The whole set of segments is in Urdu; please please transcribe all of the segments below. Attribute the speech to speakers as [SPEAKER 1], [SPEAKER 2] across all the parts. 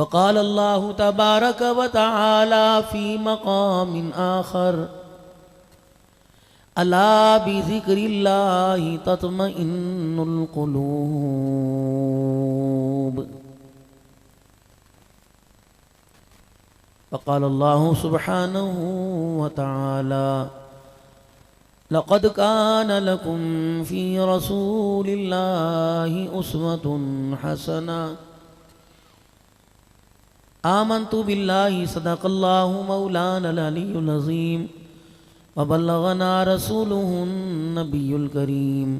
[SPEAKER 1] وقال الله تبارك وتعالى في مقام آخر ألا بذكر الله تطمئن القلوب. وقال الله سبحانه وتعالى لقد كان لكم في رسول الله أسوة حسنة. آمنت بالله صدق الله مولانا العلي العظيم وبلغنا رسوله النبي الكريم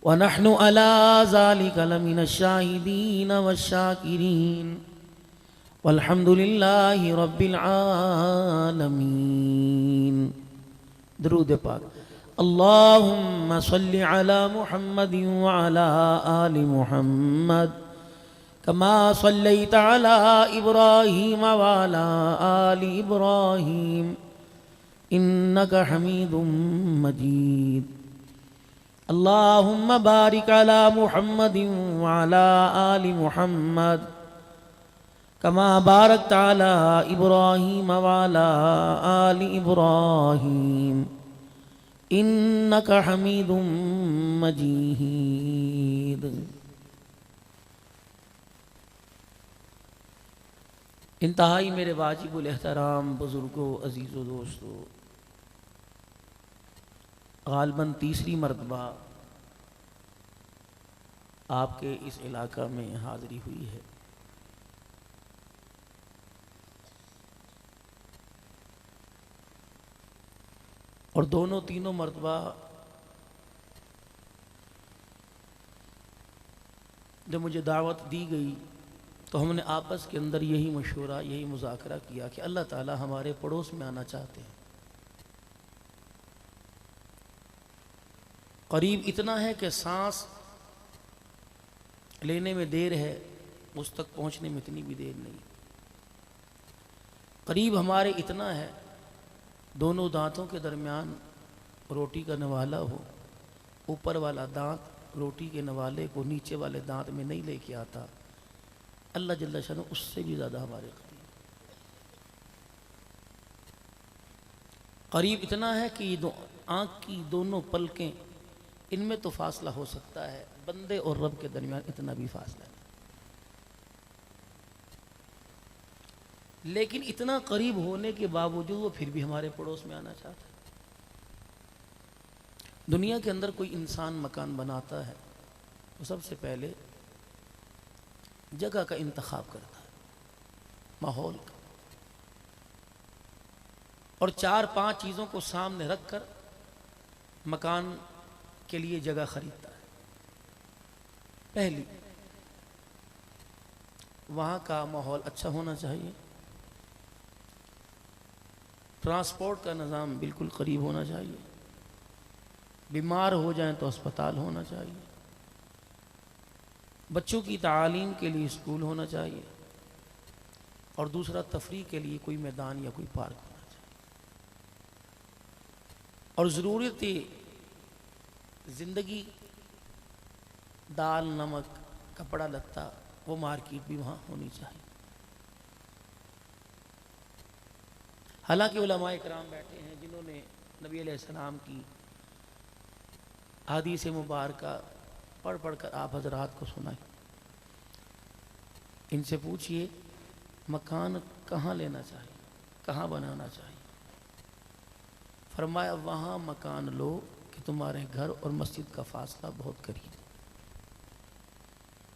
[SPEAKER 1] ونحن على ذلك لمن الشاهدين والشاكرين والحمد لله رب العالمين. درود پاک. اللهم صل على محمد وعلى آل محمد كما صليت على إبراهيم وعلى آل إبراهيم إنك حميد مجيد. اللهم بارك على محمد وعلى آل محمد كما باركت على إبراهيم وعلى آل إبراهيم إنك حميد مجيد. انتہائی میرے واجب الاحترام بزرگوں، عزیز و دوستو، غالباً تیسری مرتبہ آپ کے اس علاقہ میں حاضری ہوئی ہے. اور تینوں مرتبہ جب مجھے دعوت دی گئی تو ہم نے آپس کے اندر یہی مشورہ، یہی مذاکرہ کیا کہ اللہ تعالی ہمارے پڑوس میں آنا چاہتے ہیں. قریب اتنا ہے کہ سانس لینے میں دیر ہے، اس تک پہنچنے میں اتنی بھی دیر نہیں. قریب ہمارے اتنا ہے، دونوں دانتوں کے درمیان روٹی کا نوالا ہو، اوپر والا دانت روٹی کے نوالے کو نیچے والے دانت میں نہیں لے کے آتا. اللہ جل شانہ اس سے بھی زیادہ ہمارے قریب اتنا ہے کہ یہ آنکھ کی دونوں پلکیں، ان میں تو فاصلہ ہو سکتا ہے، بندے اور رب کے درمیان اتنا بھی فاصلہ نہیں. لیکن اتنا قریب ہونے کے باوجود وہ پھر بھی ہمارے پڑوس میں آنا چاہتا ہے. دنیا کے اندر کوئی انسان مکان بناتا ہے تو سب سے پہلے جگہ کا انتخاب کرتا ہے، ماحول کا، اور 4-5 چیزوں کو سامنے رکھ کر مکان کے لیے جگہ خریدتا ہے. پہلی، وہاں کا ماحول اچھا ہونا چاہیے، ٹرانسپورٹ کا نظام بالکل قریب ہونا چاہیے، بیمار ہو جائیں تو اسپتال ہونا چاہیے، بچوں کی تعلیم کے لیے اسکول ہونا چاہیے، اور دوسرا تفریح کے لیے کوئی میدان یا کوئی پارک ہونا چاہیے. اور ضرورت زندگی، دال، نمک، کپڑا لتا، وہ مارکیٹ بھی وہاں ہونی چاہیے. حالانکہ علماء کرام بیٹھے ہیں جنہوں نے نبی علیہ السلام کی حدیث مبارکہ پڑھ کر آپ حضرات کو سنائی. ان سے پوچھئے مکان کہاں لینا چاہیے، کہاں بنانا چاہیے؟ فرمایا وہاں مکان لو کہ تمہارے گھر اور مسجد کا فاصلہ بہت قریب.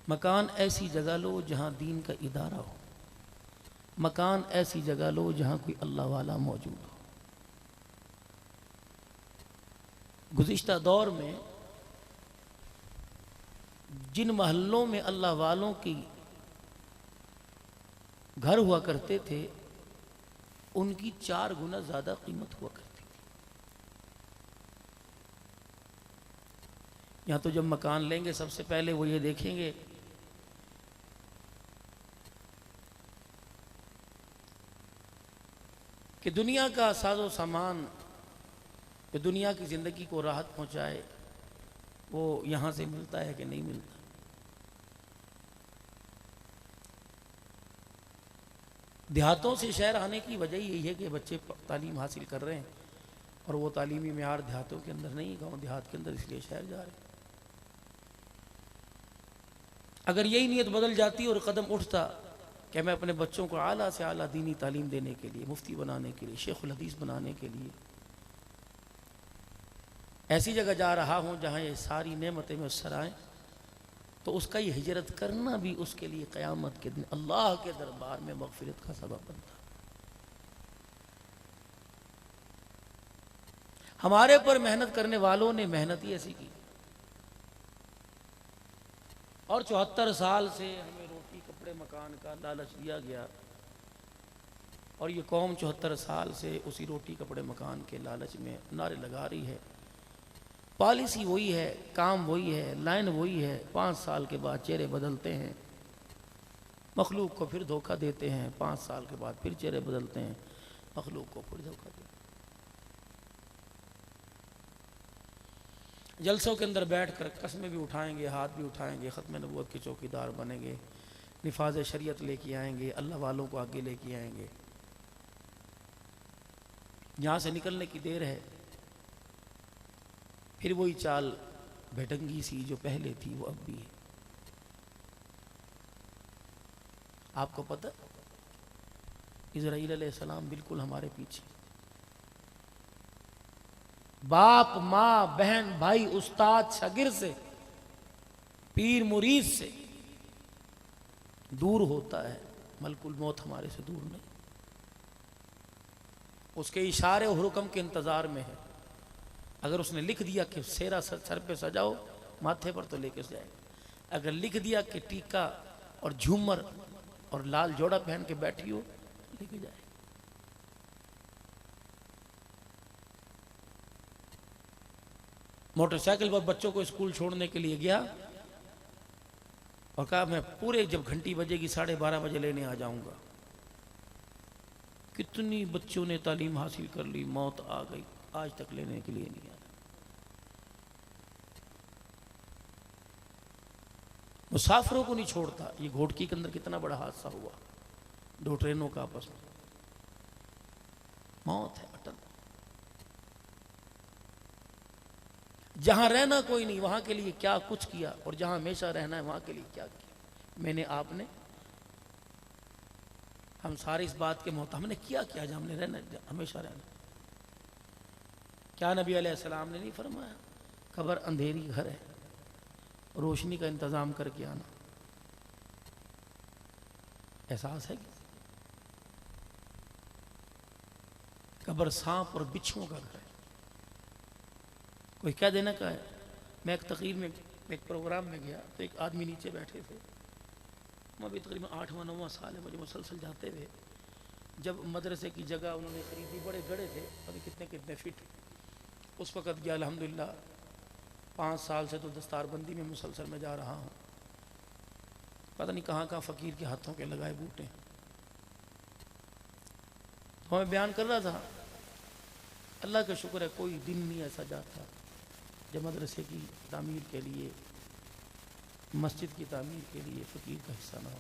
[SPEAKER 1] مکان ایسی جگہ لو جہاں دین کا ادارہ ہو، مکان ایسی جگہ لو جہاں کوئی اللہ والا موجود ہو. گزشتہ دور میں جن محلوں میں اللہ والوں کی گھر ہوا کرتے تھے ان کی 4 گنا زیادہ قیمت ہوا کرتی تھی. یہاں تو جب مکان لیں گے سب سے پہلے وہ یہ دیکھیں گے کہ دنیا کا ساز و سامان جو دنیا کی زندگی کو راحت پہنچائے وہ یہاں سے ملتا ہے کہ نہیں ملتا. دیہاتوں سے شہر آنے کی وجہ یہی ہے کہ بچے تعلیم حاصل کر رہے ہیں اور وہ تعلیمی معیار دیہاتوں کے اندر نہیں، گاؤں دیہات کے اندر، اس لیے شہر جا رہے ہیں۔ اگر یہی نیت بدل جاتی اور قدم اٹھتا کہ میں اپنے بچوں کو اعلیٰ سے اعلیٰ دینی تعلیم دینے کے لیے، مفتی بنانے کے لیے، شیخ الحدیث بنانے کے لیے ایسی جگہ جا رہا ہوں جہاں یہ ساری نعمتیں میسر آئیں، تو اس کا یہ ہجرت کرنا بھی اس کے لیے قیامت کے دن اللہ کے دربار میں مغفرت کا سبب بنتا۔ ہمارے پر محنت کرنے والوں نے محنت ہی ایسی کی، اور 74 سال سے ہمیں روٹی کپڑے مکان کا لالچ دیا گیا، اور یہ قوم 74 سال سے اسی روٹی کپڑے مکان کے لالچ میں نعرے لگا رہی ہے۔ پالیسی وہی ہے، کام وہی ہے، لائن وہی ہے، 5 سال کے بعد چہرے بدلتے ہیں، مخلوق کو پھر دھوکہ دیتے ہیں، 5 سال کے بعد پھر چہرے بدلتے ہیں، مخلوق کو پھر دھوکہ دیتے ہیں۔ جلسوں کے اندر بیٹھ کر قسمیں بھی اٹھائیں گے، ہاتھ بھی اٹھائیں گے، ختم نبوت کے چوکیدار بنیں گے، نفاذ شریعت لے کے آئیں گے، اللہ والوں کو آگے لے کے آئیں گے۔ یہاں سے نکلنے کی دیر ہے، پھر وہی چال بھٹنگی سی جو پہلے تھی وہ اب بھی ہے۔ آپ کو پتہ اسرائیل علیہ السلام بالکل ہمارے پیچھے، باپ ماں بہن بھائی استاد شاگرد سے، پیر مرید سے دور ہوتا ہے، ملک الموت ہمارے سے دور نہیں، اس کے اشارے اور حکم کے انتظار میں ہے۔ اگر اس نے لکھ دیا کہ سیرا سر پہ سجاؤ، ماتھے پر تو لے کے جائے، اگر لکھ دیا کہ ٹیکا اور جھومر اور لال جوڑا پہن کے بیٹھی ہو، لے کے جائے۔ موٹر سائیکل پر بچوں کو اسکول چھوڑنے کے لیے گیا اور کہا میں پورے جب گھنٹی بجے گی 12:30 بجے لینے آ جاؤں گا۔ کتنی بچوں نے تعلیم حاصل کر لی، موت آ گئی، آج تک لینے کے لیے نہیں آیا۔ مسافروں کو نہیں چھوڑتا۔ یہ گھوٹکی کے اندر کتنا بڑا حادثہ ہوا، 2 ٹرینوں کا آپس میں، موت ہے اٹل۔ جہاں رہنا کوئی نہیں وہاں کے لیے کیا کچھ کیا، اور جہاں ہمیشہ رہنا ہے وہاں کے لیے کیا کیا، میں نے آپ نے، ہم سارے اس بات کے ہم نے کیا جہاں ہم نے رہنا ہمیشہ رہنا۔ کیا نبی علیہ السلام نے نہیں فرمایا قبر اندھیری گھر ہے، روشنی کا انتظام کر کے آنا؟ احساس ہے کہ قبر سانپ اور بچھوؤں کا گھر ہے، کوئی کہہ دینا کا ہے۔ میں ایک تقریر میں ایک پروگرام میں گیا تو ایک آدمی نیچے بیٹھے تھے، میں بھی تقریباً 8واں 9واں سال ہے مجھے، مسلسل جاتے ہوئے، جب مدرسے کی جگہ انہوں نے خریدی، بڑے گڑے تھے، ابھی کتنے فٹ، اس وقت گیا الحمدللہ 5 سال سے تو دستار بندی میں مسلسل میں جا رہا ہوں، پتہ نہیں کہاں کہاں فقیر کے ہاتھوں کے لگائے بوٹے۔ تو میں بیان کر رہا تھا، اللہ کا شکر ہے کوئی دن نہیں ایسا جاتا جب مدرسے کی تعمیر کے لیے، مسجد کی تعمیر کے لیے فقیر کا حصہ نہ ہو۔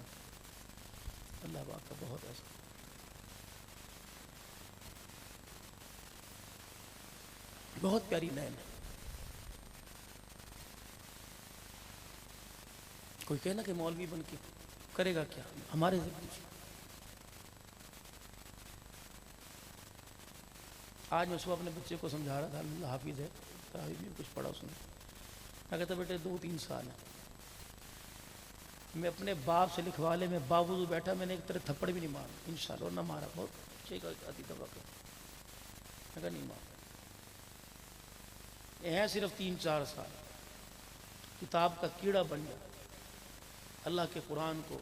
[SPEAKER 1] اللہ پاک کا بہت ایسا، بہت پیاری لائن ہے۔ کوئی کہنا کہ مولوی بن کے کرے گا کیا، ہمارے سے پوچھیں۔ آج میں صبح اپنے بچے کو سمجھا رہا تھا، اللہ حافظ ہے، تراویح میں کچھ پڑھا اس نے، میں کہتا بیٹے 2-3 سال ہیں، میں اپنے باپ سے لکھوا لے، میں باوضو بیٹھا، میں نے ایک طرح تھپڑ بھی نہیں مارا انشاءاللہ، اور نہ مارا، بہت اچھے کا آتی دفعہ کر، میں کہا نہیں مارا، یہ ہے صرف 3-4 سال، کتاب کا کیڑا بن جائے، اللہ کے قرآن کو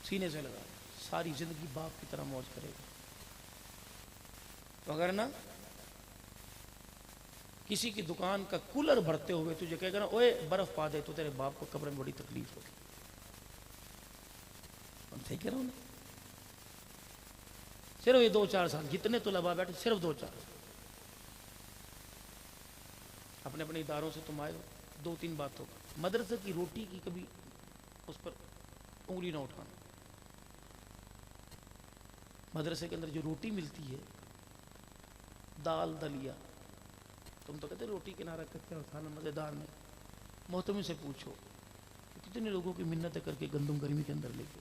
[SPEAKER 1] سینے سے لگا، ساری زندگی باپ کی طرح موج کرے گا۔ اگر نا کسی کی دکان کا کولر بھرتے ہوئے تجھے کہے گا نا اوے برف پا دے، تو تیرے باپ کو قبر میں بڑی تکلیف ہوگی۔ ہم صحیح کہہ رہا ہوں نا؟ صرف یہ 2-4 سال، جتنے طلباء بیٹھے صرف 2-4 سال، اپنے اپنے اداروں سے تم آئے ہو، 2-3 باتوں کا، مدرسے کی روٹی کی کبھی اس پر انگلی نہ اٹھانا، مدرسے کے اندر جو روٹی ملتی ہے، دال دلیا، تم تو کہتے روٹی کنارہ کرتے ہو کھانا مزیدار میں، محتمم سے پوچھو کہ کتنے لوگوں کی منتیں کر کے گندم گرمی کے اندر لے کے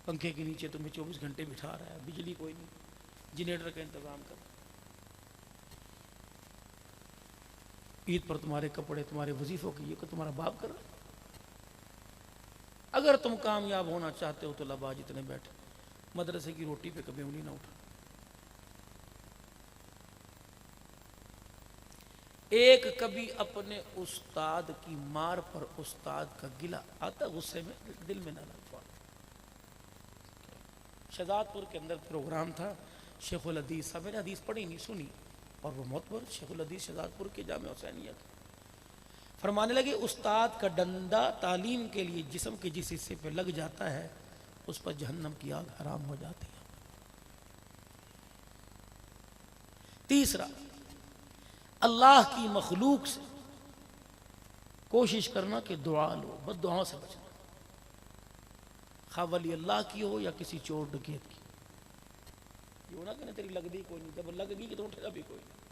[SPEAKER 1] پنکھے کے نیچے تمہیں 24 گھنٹے بٹھا رہا ہے، بجلی کوئی نہیں، جنریٹر کا انتظام کر، عید پر تمہارے کپڑے تمہارے وظیفوں کی یہ کہ تمہارا باپ کر رہا ہے۔ اگر تم کامیاب ہونا چاہتے ہو تو لبا جتنے بیٹھے مدرسے کی روٹی پہ کبھی انگلی نہ اٹھا۔ ایک کبھی اپنے استاد کی مار پر استاد کا گلہ آتا، غصے میں دل میں نہ لگ پاتا۔ شہزاد پور کے اندر پروگرام تھا، شیخ الحدیث صاحب، میں نے حدیث پڑھی نہیں سنی، اور وہ معتبر شیخ الحدیث شہزاد پور کے جامع حسینیہ تھا، فرمانے لگے استاد کا ڈنڈا تعلیم کے لیے جسم کے جس حصے پہ لگ جاتا ہے اس پر جہنم کی آگ حرام ہو جاتی ہے۔ تیسرا، اللہ کی مخلوق سے کوشش کرنا کہ دعا لو، بد دعاؤں سے بچنا، خواہ ولی اللہ کی ہو یا کسی چور ڈکیت کی۔ یہ ہونا کہ تیری لگ دی کوئی نہیں، جب لگ گئی کہ تو اٹھے گا بھی کوئی نہیں۔